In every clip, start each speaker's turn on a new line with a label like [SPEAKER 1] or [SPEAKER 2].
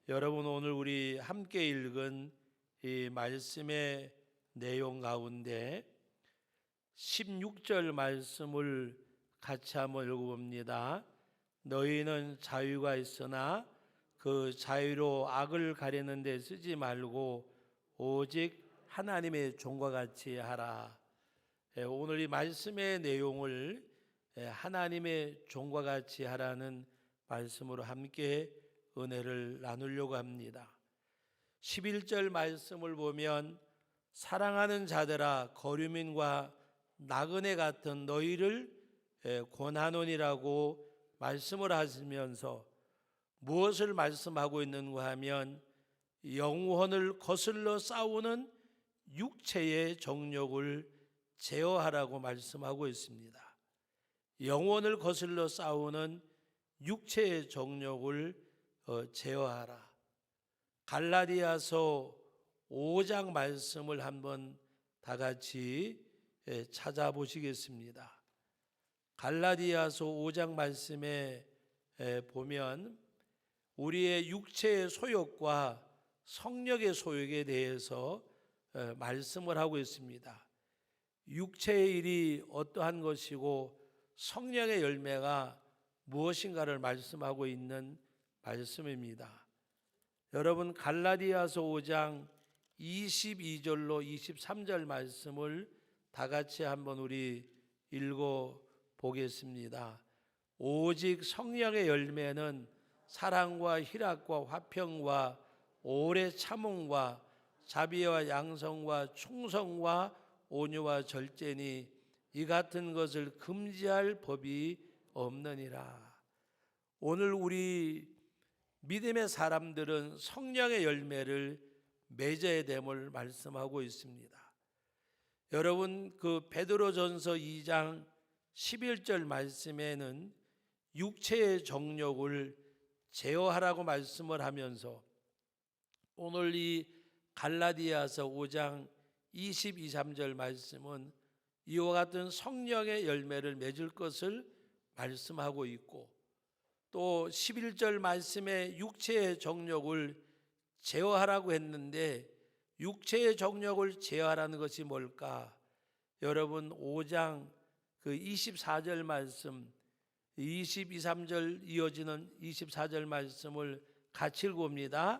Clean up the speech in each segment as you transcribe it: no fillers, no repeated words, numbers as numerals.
[SPEAKER 1] 여러분, 오늘 우리 함께 읽은 이 말씀의 내용 가운데 16절 말씀을 같이 한번 읽어봅니다. 너희는 자유가 있으나 그 자유로 악을 가리는 데 쓰지 말고 오직 하나님의 종과 같이 하라. 오늘 이 말씀의 내용을 하나님의 종과 같이 하라는 말씀으로 함께 은혜를 나누려고 합니다. 11절 말씀을 보면 사랑하는 자들아 거류민과 나그네 같은 너희를 권하노니라고 말씀을 하시면서 무엇을 말씀하고 있는가 하면 영혼을 거슬러 싸우는 육체의 정욕을 제어하라고 말씀하고 있습니다. 영혼을 거슬러 싸우는 육체의 정욕을 제어하라. 갈라디아서 5장 말씀을 한번 다 같이 찾아보시겠습니다. 갈라디아서 5장 말씀에 보면 우리의 육체의 소욕과 성령의 소욕에 대해서 말씀을 하고 있습니다. 육체의 일이 어떠한 것이고 성령의 열매가 무엇인가를 말씀하고 있는 말씀입니다. 여러분, 갈라디아서 5장 22절로 23절 말씀을 다 같이 한번 우리 읽어 보겠습니다. 오직 성령의 열매는 사랑과 희락과 화평과 오래 참음과 자비와 양성과 충성과 온유와 절제니 이 같은 것을 금지할 법이 없느니라. 오늘 우리 믿음의 사람들은 성령의 열매를 맺어야 됨을 말씀하고 있습니다. 여러분, 그 베드로전서 2장 11절 말씀에는 육체의 정욕을 제어하라고 말씀을 하면서 오늘 이 갈라디아서 5장 22, 23절 말씀은 이와 같은 성령의 열매를 맺을 것을 말씀하고 있고, 또 11절 말씀에 육체의 정욕을 제어하라고 했는데 육체의 정욕을 제어하라는 것이 뭘까? 여러분, 5장 그 24절 말씀, 22, 3절 이어지는 24절 말씀을 같이 읽어봅니다.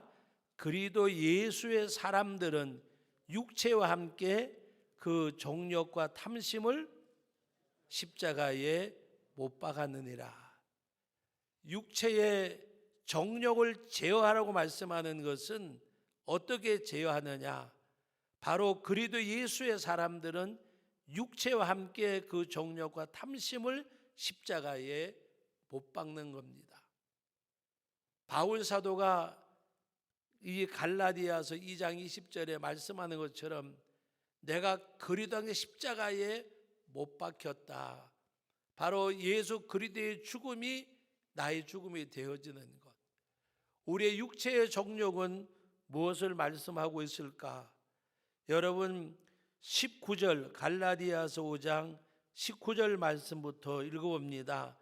[SPEAKER 1] 그리도 예수의 사람들은 육체와 함께 그 정욕과 탐심을 십자가에 못 박았느니라. 육체의 정욕을 제어하라고 말씀하는 것은 어떻게 제어하느냐? 바로 그리도 예수의 사람들은 육체와 함께 그 정욕과 탐심을 십자가에 못 박는 겁니다. 바울 사도가 이 갈라디아서 2장 20절에 말씀하는 것처럼 내가 그리스도의 십자가에 못 박혔다. 바로 예수 그리스도의 죽음이 나의 죽음이 되어지는 것. 우리의 육체의 정욕은 무엇을 말씀하고 있을까? 여러분, 19절 갈라디아서 5장 19절 말씀부터 읽어봅니다.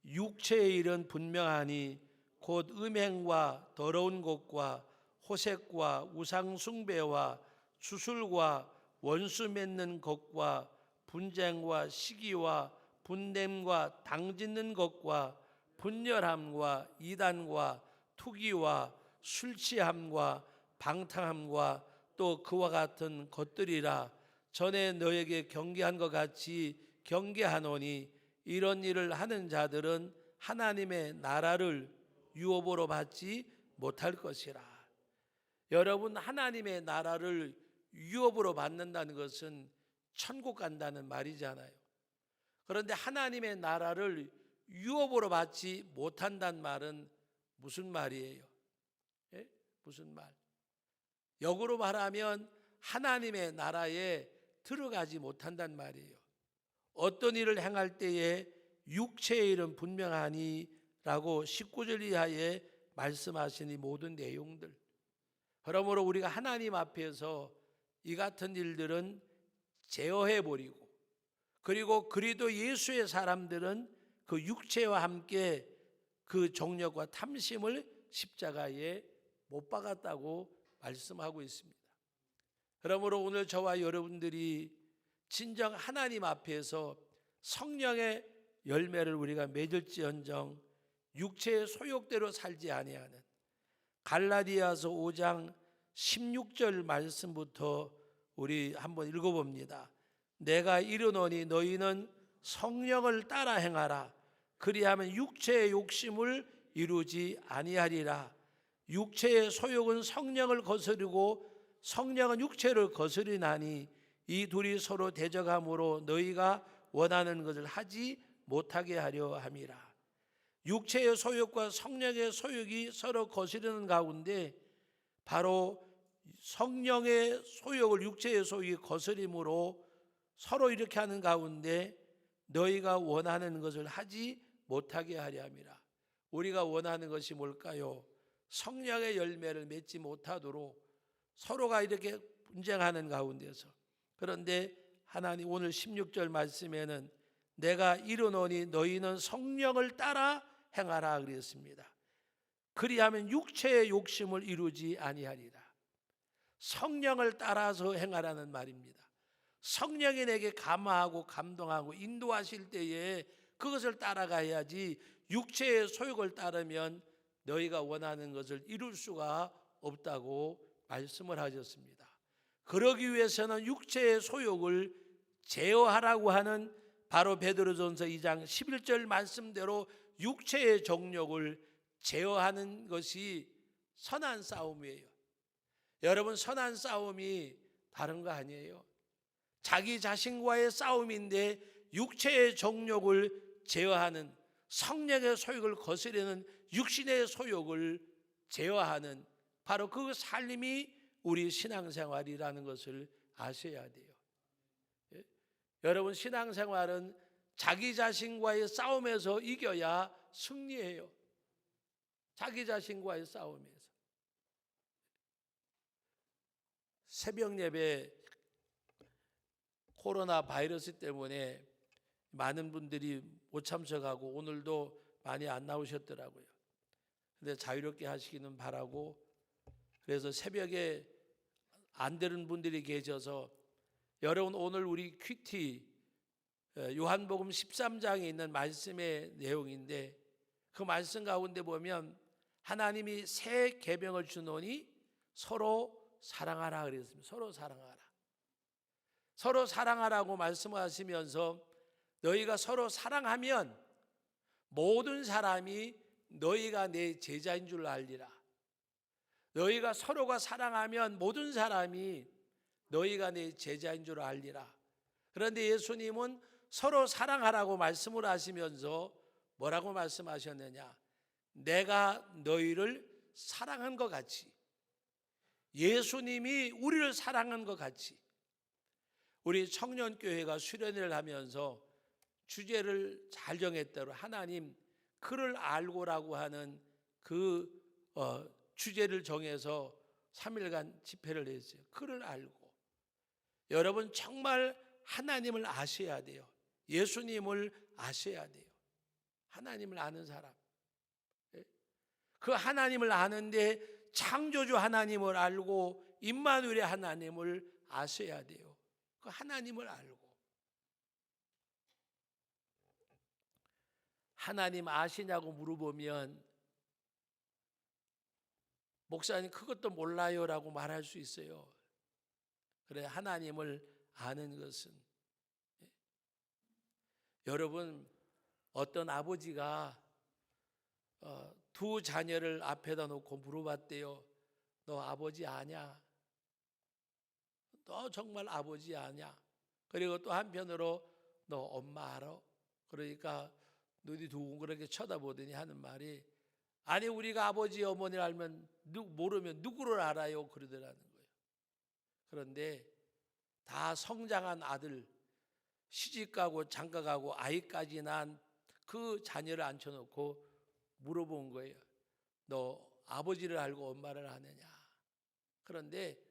[SPEAKER 1] 육체의 일은 분명하니 곧 음행과 더러운 것과 호색과 우상 숭배와 주술과 원수 맺는 것과 분쟁과 시기와 분냄과 당짓는 것과 분열함과 이단과 투기와 술취함과 방탕함과 또 그와 같은 것들이라. 전에 너에게 경계한 것 같이 경계하노니 이런 일을 하는 자들은 하나님의 나라를 유업으로 받지 못할 것이라. 여러분, 하나님의 나라를 유업으로 받는다는 것은 천국 간다는 말이잖아요. 그런데 하나님의 나라를 유업으로 받지 못한다는 말은 무슨 말이에요? 예? 무슨 말? 역으로 말하면 하나님의 나라에 들어가지 못한다는 말이에요. 어떤 일을 행할 때에 육체의 일은 분명하니 라고 19절 이하에 말씀하신 이 모든 내용들, 그러므로 우리가 하나님 앞에서 이 같은 일들은 제어해버리고, 그리고 그리도 예수의 사람들은 그 육체와 함께 그 정욕과 탐심을 십자가에 못 박았다고 말씀하고 있습니다. 그러므로 오늘 저와 여러분들이 진정 하나님 앞에서 성령의 열매를 우리가 맺을지언정 육체의 소욕대로 살지 아니하는, 갈라디아서 5장 16절 말씀부터 우리 한번 읽어봅니다. 내가 이르노니 너희는 성령을 따라 행하라. 그리하면 육체의 욕심을 이루지 아니하리라. 육체의 소욕은 성령을 거스르고 성령은 육체를 거스리나니 이 둘이 서로 대적함으로 너희가 원하는 것을 하지 못하게 하려 함이라. 육체의 소욕과 성령의 소욕이 서로 거스르는 가운데 바로 성령의 소욕을 육체의 소욕이 거스림으로 서로 이렇게 하는 가운데 너희가 원하는 것을 하지 못하게 하려 함이라. 우리가 원하는 것이 뭘까요? 성령의 열매를 맺지 못하도록 서로가 이렇게 분쟁하는 가운데서, 그런데 하나님 오늘 16절 말씀에는 내가 이르노니 너희는 성령을 따라 행하라 그랬습니다. 그리하면 육체의 욕심을 이루지 아니하리라. 성령을 따라서 행하라는 말입니다. 성령이 내게 감화하고 감동하고 인도하실 때에 그것을 따라가야지 육체의 소욕을 따르면 너희가 원하는 것을 이룰 수가 없다고 말씀을 하셨습니다. 그러기 위해서는 육체의 소욕을 제어하라고 하는 바로 베드로전서 2장 11절 말씀대로 육체의 정욕을 제어하는 것이 선한 싸움이에요. 여러분, 선한 싸움이 다른 거 아니에요. 자기 자신과의 싸움인데 육체의 정욕을 제어하는, 성령의 소욕을 거스르는 육신의 소욕을 제어하는 바로 그 삶이 우리 신앙생활이라는 것을 아셔야 돼요. 예? 여러분, 신앙생활은 자기 자신과의 싸움에서 이겨야 승리해요. 자기 자신과의 싸움에서. 새벽 예배 코로나 바이러스 때문에 많은 분들이 못 참석하고 오늘도 많이 안 나오셨더라고요. 근데 자유롭게 하시기는 바라고, 그래서 새벽에 안 되는 분들이 계셔서 여러분 오늘 우리 큐티 요한복음 13장에 있는 말씀의 내용인데 그 말씀 가운데 보면 하나님이 새 계명을 주노니 서로 사랑하라 그랬습니다. 서로 사랑하라. 서로 사랑하라고 말씀하시면서 너희가 서로 사랑하면 모든 사람이 너희가 내 제자인 줄 알리라. 너희가 서로가 사랑하면 모든 사람이 너희가 내 제자인 줄 알리라. 그런데 예수님은 서로 사랑하라고 말씀을 하시면서 뭐라고 말씀하셨느냐? 내가 너희를 사랑한 것 같이, 예수님이 우리를 사랑한 것 같이. 우리 청년교회가 수련회를 하면서 주제를 잘 정했대로 하나님 그를 알고라고 하는 그 주제를 정해서 3일간 집회를 했어요. 그를 알고. 여러분 정말 하나님을 아셔야 돼요. 예수님을 아셔야 돼요. 하나님을 아는 사람. 그 하나님을 아는데 창조주 하나님을 알고 임마누엘의 하나님을 아셔야 돼요. 그 하나님을 알고. 하나님 아시냐고 물어보면 목사님 그것도 몰라요라고 말할 수 있어요. 그래, 하나님을 아는 것은, 여러분 어떤 아버지가 두 자녀를 앞에다 놓고 물어봤대요. 너 아버지 아냐? 너 정말 아버지 아냐? 그리고 또 한편으로 너 엄마 알아? 그러니까 눈이 둥그렇게 쳐다보더니 하는 말이, 아니 우리가 아버지 어머니를 알면 모르면 누구를 알아요? 그러더라는 거예요. 그런데 다 성장한 아들, 시집가고 장가가고 아이까지 난 그 자녀를 앉혀놓고 물어본 거예요. 너 아버지를 알고 엄마를 아느냐? 그런데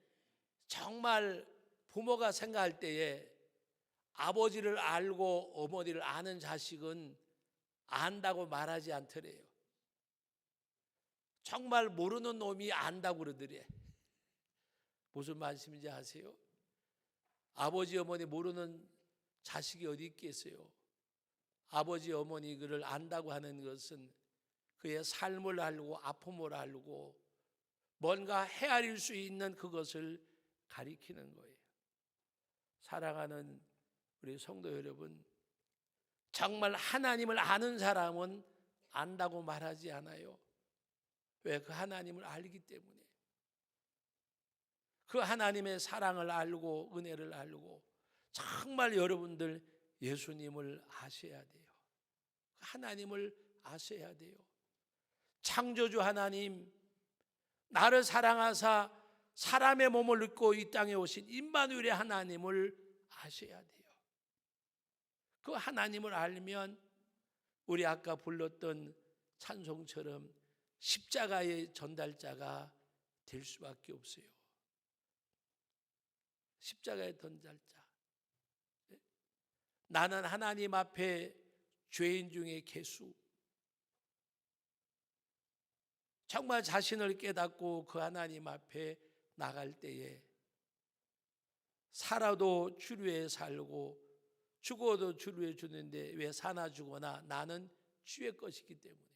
[SPEAKER 1] 정말 부모가 생각할 때에 아버지를 알고 어머니를 아는 자식은 안다고 말하지 않더래요. 정말 모르는 놈이 안다고 그러더래. 무슨 말씀인지 아세요? 아버지 어머니 모르는 자식이 어디 있겠어요? 아버지 어머니 그를 안다고 하는 것은 그의 삶을 알고 아픔을 알고 뭔가 헤아릴 수 있는 그것을 가리키는 거예요. 사랑하는 우리 성도 여러분, 정말 하나님을 아는 사람은 안다고 말하지 않아요. 왜? 그 하나님을 알기 때문에. 그 하나님의 사랑을 알고 은혜를 알고 정말 여러분들 예수님을 아셔야 돼요. 하나님을 아셔야 돼요. 창조주 하나님, 나를 사랑하사 사람의 몸을 입고 이 땅에 오신 임마누엘의 하나님을 아셔야 돼요. 그 하나님을 알면 우리 아까 불렀던 찬송처럼 십자가의 전달자가 될 수밖에 없어요. 십자가의 전달자. 나는 하나님 앞에 죄인 중에 괴수. 정말 자신을 깨닫고 그 하나님 앞에 나갈 때에 살아도 주를 위해 살고 죽어도 주를 위해 죽는데 왜 사나 죽거나 나는 주의 것이기 때문에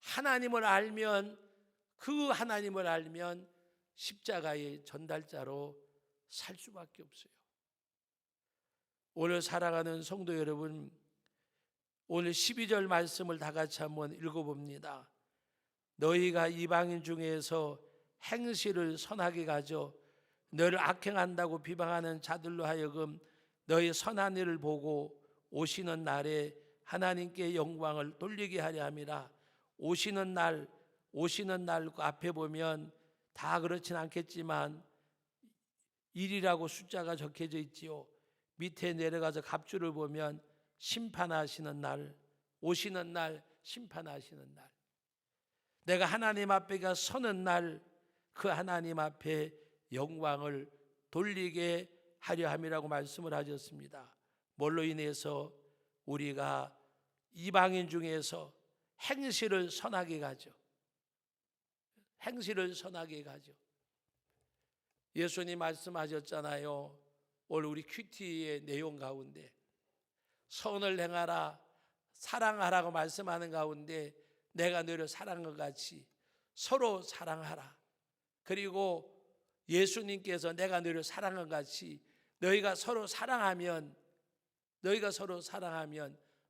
[SPEAKER 1] 하나님을 알면, 그 하나님을 알면 십자가의 전달자로 살 수밖에 없어요. 오늘 사랑하는 성도 여러분, 오늘 12절 말씀을 다 같이 한번 읽어봅니다. 너희가 이방인 중에서 행실을 선하게 가져 너를 악행한다고 비방하는 자들로 하여금 너희 선한 일을 보고 오시는 날에 하나님께 영광을 돌리게 하려 함이라. 오시는 날 그 앞에 보면 다 그렇진 않겠지만 1이라고 숫자가 적혀져 있지요. 밑에 내려가서 갑주를 보면 심판하시는 날, 오시는 날, 심판하시는 날, 내가 하나님 앞에 서는 날, 그 하나님 앞에 영광을 돌리게 하려 함이라고 말씀을 하셨습니다. 뭘로 인해서? 우리가 이방인 중에서 행실을 선하게 가죠. 행실을 선하게 가죠. 예수님 말씀하셨잖아요. 오늘 우리 큐티의 내용 가운데 선을 행하라, 사랑하라고 말씀하는 가운데 내가 너를 사랑한 것 같이 서로 사랑하라. 그리고 예수님께서 내가 너를 사랑한 것 같이 너희가 서로 사랑하면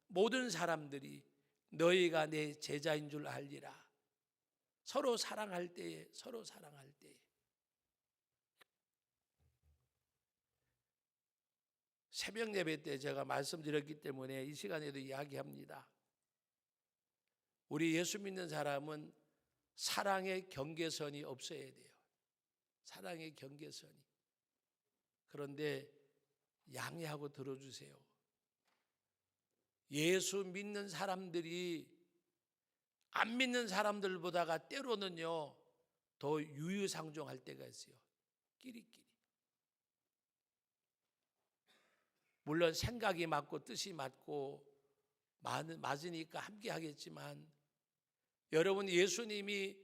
[SPEAKER 1] 모든 사람들이 너희가 내 제자인 줄 알리라. 서로 사랑할 때에 새벽 예배 때 제가 말씀드렸기 때문에 이 시간에도 이야기합니다. 우리 예수 믿는 사람은 사랑의 경계선이 없어야 돼요. 사랑의 경계선이. 그런데 양해하고 들어주세요. 예수 믿는 사람들이 안 믿는 사람들보다가 때로는요 더 유유상종할 때가 있어요. 끼리끼리. 물론 생각이 맞고 뜻이 맞고 맞으니까 함께 하겠지만, 여러분 예수님이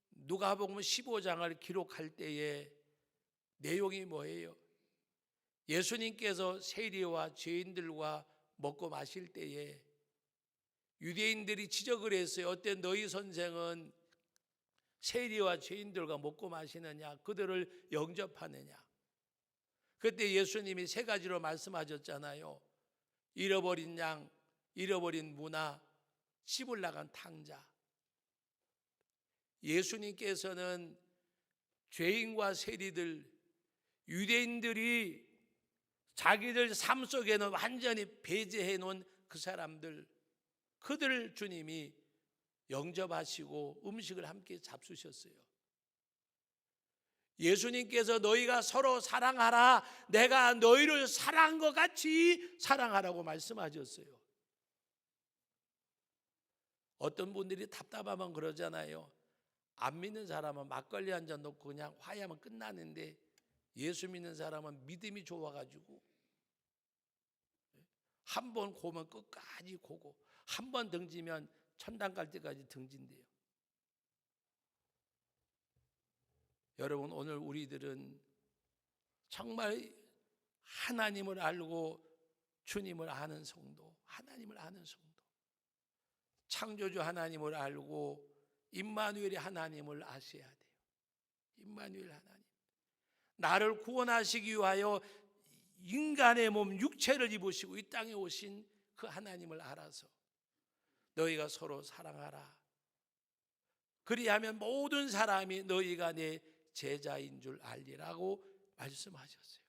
[SPEAKER 1] 누가복음 15장을 기록할 때에 내용이 뭐예요? 예수님께서 세리와 죄인들과 먹고 마실 때에 유대인들이 지적을 했어요. 어때 너희 선생은 세리와 죄인들과 먹고 마시느냐, 그들을 영접하느냐. 그때 예수님이 세 가지로 말씀하셨잖아요. 잃어버린 양, 잃어버린 문화, 씹을 나간 탕자. 예수님께서는 죄인과 세리들, 유대인들이 자기들 삶 속에는 완전히 배제해 놓은 그 사람들, 그들을 주님이 영접하시고 음식을 함께 잡수셨어요. 예수님께서 너희가 서로 사랑하라, 내가 너희를 사랑한 것 같이 사랑하라고 말씀하셨어요. 어떤 분들이 답답하면 그러잖아요. 안 믿는 사람은 막걸리 한 잔 놓고 그냥 화해하면 끝나는데 예수 믿는 사람은 믿음이 좋아가지고 한 번 고면 끝까지 고고, 한 번 등지면 천당 갈 때까지 등진대요. 여러분, 오늘 우리들은 정말 하나님을 알고 주님을 아는 성도, 하나님을 아는 성도, 창조주 하나님을 알고 임마누엘의 하나님을 아셔야 돼요. 임마누엘 하나님, 나를 구원하시기 위하여 인간의 몸 육체를 입으시고 이 땅에 오신 그 하나님을 알아서 너희가 서로 사랑하라. 그리하면 모든 사람이 너희가 내 제자인 줄 알리라고 말씀하셨어요.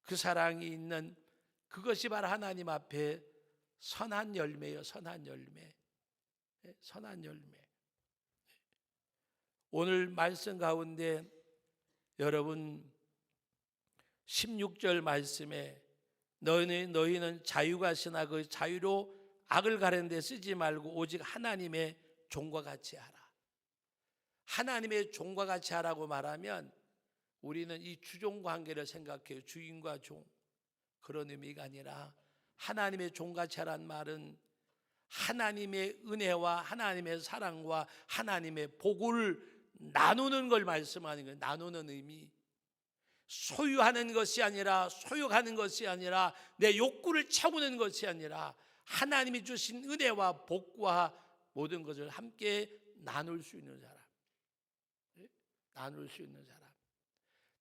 [SPEAKER 1] 그 사랑이 있는 그것이 바로 하나님 앞에 선한 열매예요. 선한 열매. 선한 열매. 오늘 말씀 가운데 여러분 16절 말씀에 너희는 자유가 있으나 그 자유로 악을 가르는 데 쓰지 말고 오직 하나님의 종과 같이 하라. 하나님의 종과 같이 하라고 말하면 우리는 이 주종 관계를 생각해요. 주인과 종. 그런 의미가 아니라 하나님의 종같이 하라는 말은 하나님의 은혜와 하나님의 사랑과 하나님의 복을 나누는 걸 말씀하는 거예요. 나누는 의미. 소유하는 것이 아니라, 소유하는 것이 아니라, 내 욕구를 채우는 것이 아니라 하나님이 주신 은혜와 복과 모든 것을 함께 나눌 수 있는 사람. 나눌 수 있는 사람.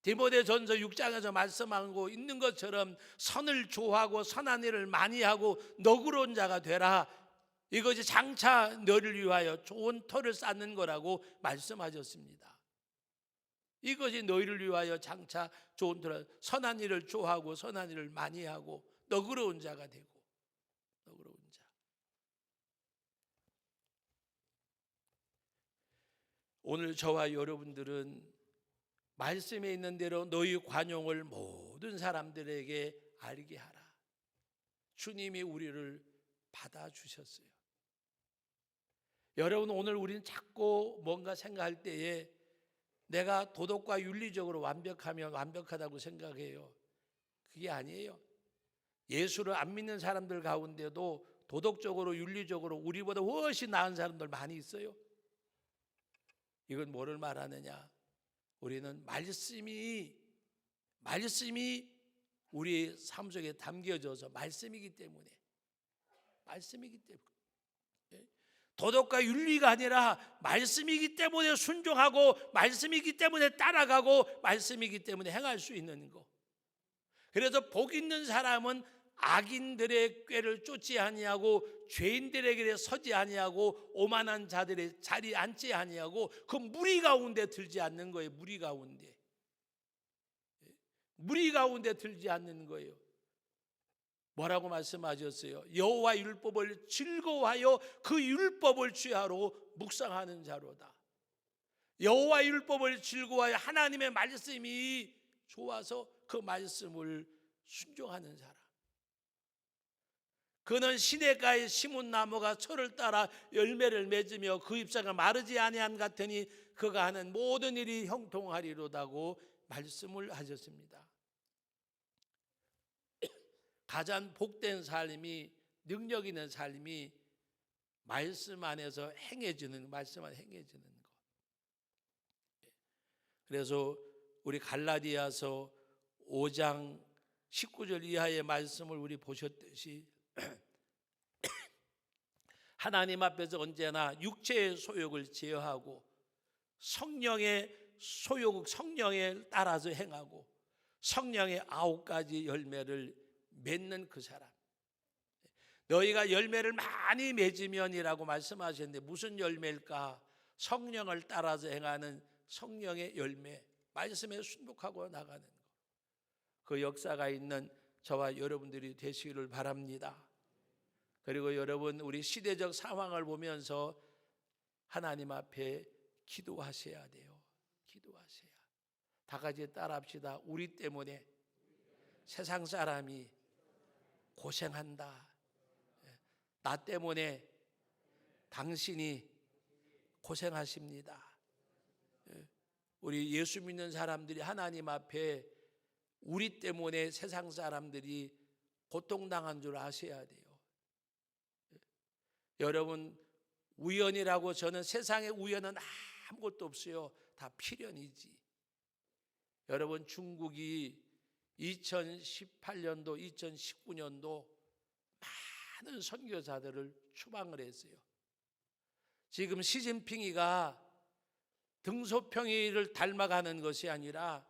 [SPEAKER 1] 디모데전서 6장에서 말씀하고 있는 것처럼 선을 좋아하고 선한 일을 많이 하고 너그러운 자가 되라. 이것이 장차 너를 위하여 좋은 터를 쌓는 거라고 말씀하셨습니다. 이것이 너희를 위하여 장차 좋은 터를, 선한 일을 좋아하고 선한 일을 많이 하고 너그러운 자가 되고, 너그러운 자. 오늘 저와 여러분들은 말씀에 있는 대로 너희 관용을 모든 사람들에게 알게 하라. 주님이 우리를 받아주셨어요. 여러분, 오늘 우리는 자꾸 뭔가 생각할 때에 내가 도덕과 윤리적으로 완벽하면 완벽하다고 생각해요. 그게 아니에요. 예수를 안 믿는 사람들 가운데도 도덕적으로 윤리적으로 우리보다 훨씬 나은 사람들 많이 있어요. 이건 뭐를 말하느냐? 우리는 말씀이 우리 삶 속에 담겨져서 말씀이기 때문에 도덕과 윤리가 아니라 말씀이기 때문에 순종하고 말씀이기 때문에 따라가고 말씀이기 때문에 행할 수 있는 거. 그래서 복 있는 사람은 악인들의 꾀를 쫓지 아니하고 죄인들의 길에 서지 아니하고 오만한 자들의 자리에 앉지 아니하고 그 무리 가운데 들지 않는 거예요. 무리 가운데 들지 않는 거예요. 뭐라고 말씀하셨어요? 여호와 율법을 즐거워하여 그 율법을 취하러 묵상하는 자로다. 여호와 율법을 즐거워하여 하나님의 말씀이 좋아서 그 말씀을 순종하는 사람. 그는 시냇가에 심은 나무가 철을 따라 열매를 맺으며 그 잎사가 마르지 아니한 같으니 그가 하는 모든 일이 형통하리로다고 말씀을 하셨습니다. 가장 복된 삶이, 능력 있는 삶이 말씀 안에서 행해지는, 말씀 안에 행해지는 것. 그래서 우리 갈라디아서 5장 19절 이하의 말씀을 우리 보셨듯이 하나님 앞에서 언제나 육체의 소욕을 제어하고 성령의 소욕, 성령에 따라서 행하고 성령의 9가지 열매를 맺는 그 사람. 너희가 열매를 많이 맺으면이라고 말씀하셨는데 무슨 열매일까? 성령을 따라서 행하는 성령의 열매, 말씀에 순복하고 나가는 것. 그 역사가 있는 저와 여러분들이 되시기를 바랍니다. 그리고 여러분, 우리 시대적 상황을 보면서 하나님 앞에 기도하셔야 돼요. 기도하셔야. 다 같이 따라합시다. 우리 때문에 세상 사람이 고생한다. 나 때문에 당신이 고생하십니다. 우리 예수 믿는 사람들이 하나님 앞에 우리 때문에 세상 사람들이 고통당한 줄 아셔야 돼요. 여러분, 우연이라고, 저는 세상의 우연은 아무것도 없어요. 다 필연이지. 여러분, 중국이 2018년도, 2019년도 많은 선교사들을 추방을 했어요. 지금 시진핑이가 등소평이를 닮아가는 것이 아니라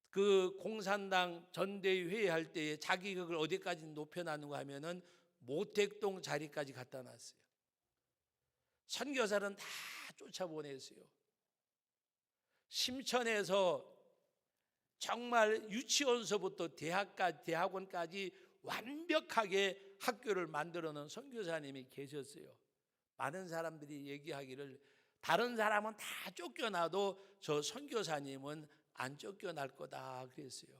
[SPEAKER 1] 그 공산당 전대위 회의할 때에 자기 그걸 어디까지 높여놨는가 하면은 모택동 자리까지 갖다 놨어요. 선교사는 다 쫓아보냈어요. 심천에서 정말 유치원서부터 대학원까지 완벽하게 학교를 만들어 놓은 선교사님이 계셨어요. 많은 사람들이 얘기하기를 다른 사람은 다 쫓겨나도 저 선교사님은 안 쫓겨날 거다 그랬어요.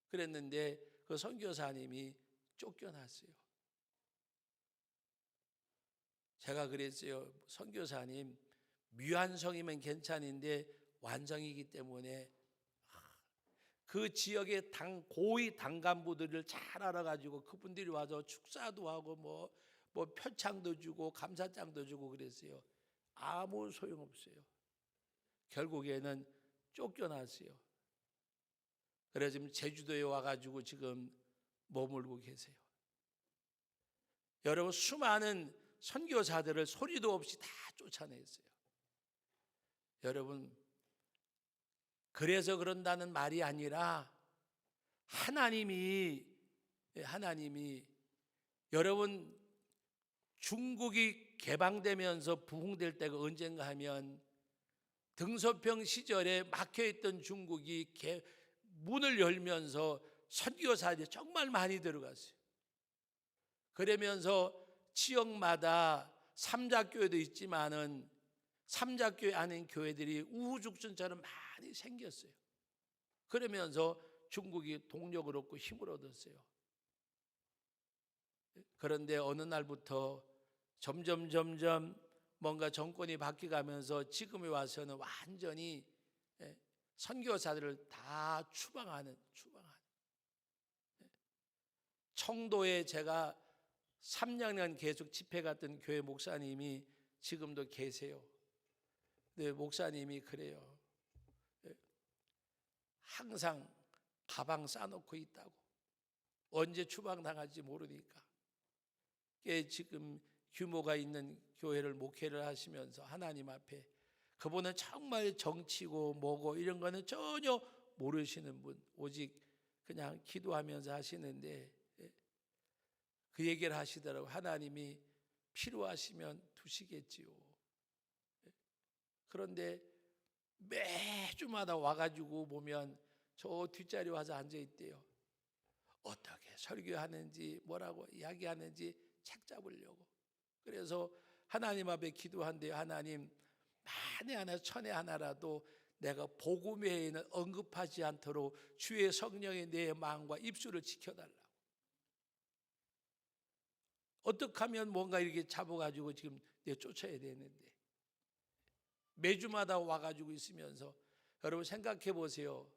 [SPEAKER 1] 그랬는데 그 선교사님이 쫓겨났어요. 제가 그랬어요. 선교사님, 미완성이면 괜찮은데 완성이기 때문에 그 지역의 고위 당간부들을 잘 알아가지고 그분들이 와서 축사도 하고 뭐 표창도 주고 감사장도 주고 그랬어요. 아무 소용없어요. 결국에는 쫓겨났어요. 그래서 지금 제주도에 와가지고 지금 머물고 계세요. 여러분, 수많은 선교사들을 소리도 없이 다 쫓아냈어요. 여러분, 그래서 그런다는 말이 아니라 하나님이 여러분, 중국이 개방되면서 부흥될 때가 언젠가 하면 등소평 시절에 막혀있던 중국이 문을 열면서 선교사들이 정말 많이 들어갔어요. 그러면서 지역마다 삼자교회도 있지만은 삼자교회 아닌 교회들이 우후죽순처럼 많이 생겼어요. 그러면서 중국이 동력을 얻고 힘을 얻었어요. 그런데 어느 날부터 점점 뭔가 정권이 바뀌어가면서 지금에 와서는 완전히 선교사들을 다 추방하는. 청도에 제가 3년간 계속 집회 갔던 교회 목사님이 지금도 계세요. 네, 목사님이 그래요. 항상 가방 싸놓고 있다고. 언제 추방당할지 모르니까. 지금 규모가 있는 교회를 목회를 하시면서 하나님 앞에 그분은 정말 정치고 뭐고 이런 거는 전혀 모르시는 분, 오직 그냥 기도하면서 하시는데 그 얘기를 하시더라고요. 하나님이 필요하시면 두시겠지요. 그런데 매주마다 와가지고 보면 저 뒷자리 와서 앉아있대요. 어떻게 설교하는지 뭐라고 이야기하는지 책 잡으려고. 그래서 하나님 앞에 기도한대요. 하나님, 만에 하나 천에 하나라도 내가 복음 외에는 언급하지 않도록 주의 성령의 내 마음과 입술을 지켜달라고. 어떻게 하면 뭔가 이렇게 잡아가지고 지금 내가 쫓아야 되는데 매주마다 와가지고 있으면서 여러분 생각해 보세요.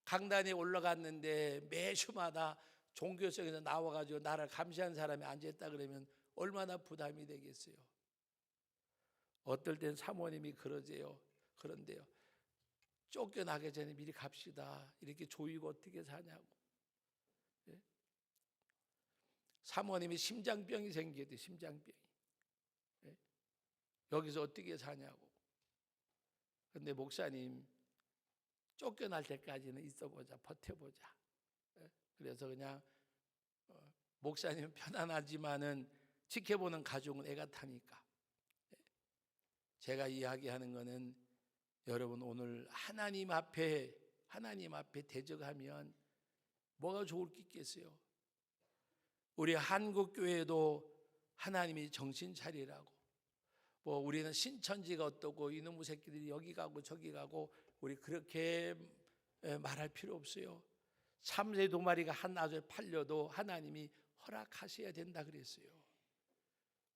[SPEAKER 1] 강단에 올라갔는데 매주마다 종교성에서 나와가지고 나를 감시하는 사람이 앉아있다 그러면 얼마나 부담이 되겠어요. 어떨 땐 사모님이 그러세요. 그런데요, 쫓겨나기 전에 미리 갑시다. 이렇게 조이고 어떻게 사냐고. 사모님이 심장병이 생겼대. 심장병이. 여기서 어떻게 사냐고. 근데 목사님, 쫓겨날 때까지는 있어보자, 버텨보자. 그래서 그냥 목사님은 편안하지만은 지켜보는 가족은 애가 타니까. 제가 이야기하는 거는 여러분, 오늘 하나님 앞에 대적하면 뭐가 좋을 게 있겠어요? 우리 한국 교회도 하나님이 정신 차리라고. 뭐 우리는 신천지가 어떠고 이놈의 새끼들이 여기 가고 저기 가고 우리 그렇게 말할 필요 없어요. 참새 두 마리가 한 아주에 팔려도 하나님이 허락하셔야 된다 그랬어요.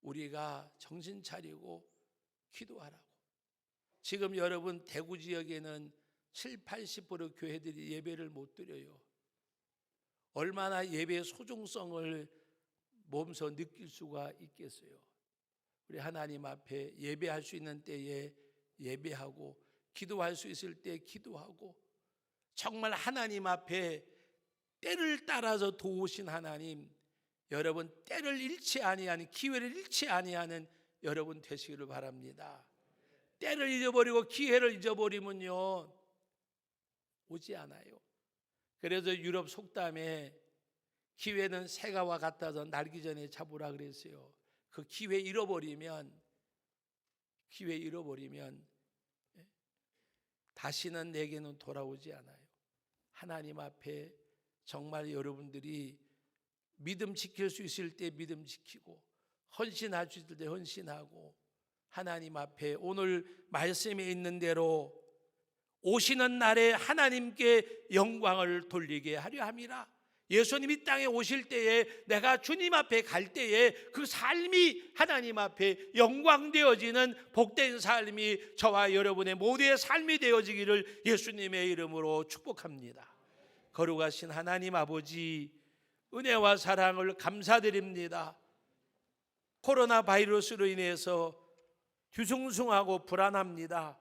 [SPEAKER 1] 우리가 정신 차리고 기도하라고. 지금 여러분 대구 지역에는 70-80% 교회들이 예배를 못 드려요. 얼마나 예배의 소중성을 몸소 느낄 수가 있겠어요. 우리 하나님 앞에 예배할 수 있는 때에 예배하고 기도할 수 있을 때 기도하고 정말 하나님 앞에 때를 따라서 도우신 하나님, 여러분 때를 잃지 아니하는, 기회를 잃지 아니하는 여러분 되시기를 바랍니다. 때를 잊어버리고 기회를 잊어버리면요 오지 않아요. 그래서 유럽 속담에 기회는 새가와 같아서 날기 전에 잡으라 그랬어요. 그 기회 잃어버리면 다시는 내게는 돌아오지 않아요. 하나님 앞에 정말 여러분들이 믿음 지킬 수 있을 때 믿음 지키고 헌신할 수 있을 때 헌신하고 하나님 앞에 오늘 말씀에 있는 대로 오시는 날에 하나님께 영광을 돌리게 하려 함이라. 예수님이 땅에 오실 때에 내가 주님 앞에 갈 때에 그 삶이 하나님 앞에 영광되어지는 복된 삶이 저와 여러분의 모두의 삶이 되어지기를 예수님의 이름으로 축복합니다. 거룩하신 하나님 아버지, 은혜와 사랑을 감사드립니다. 코로나 바이러스로 인해서 뒤숭숭하고 불안합니다.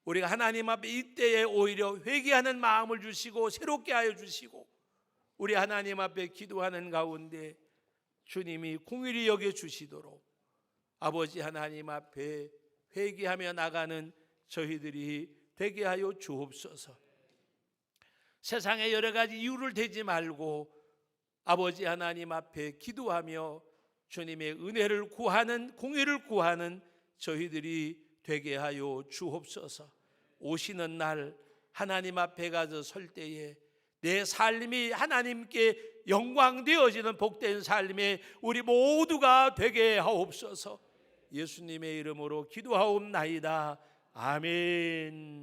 [SPEAKER 1] 우리가 하나님 앞에 이때에 오히려 회개하는 마음을 주시고 새롭게 하여 주시고 우리 하나님 앞에 기도하는 가운데 주님이 공의를 여겨 주시도록 아버지 하나님 앞에 회개하며 나가는 저희들이 되게 하여 주옵소서. 세상에 여러 가지 이유를 대지 말고 아버지 하나님 앞에 기도하며 주님의 은혜를 구하는, 공의를 구하는 저희들이 되게 하여 주옵소서. 오시는 날 하나님 앞에 가서 설 때에 내 삶이 하나님께 영광되어지는 복된 삶에 우리 모두가 되게 하옵소서. 예수님의 이름으로 기도하옵나이다. 아멘.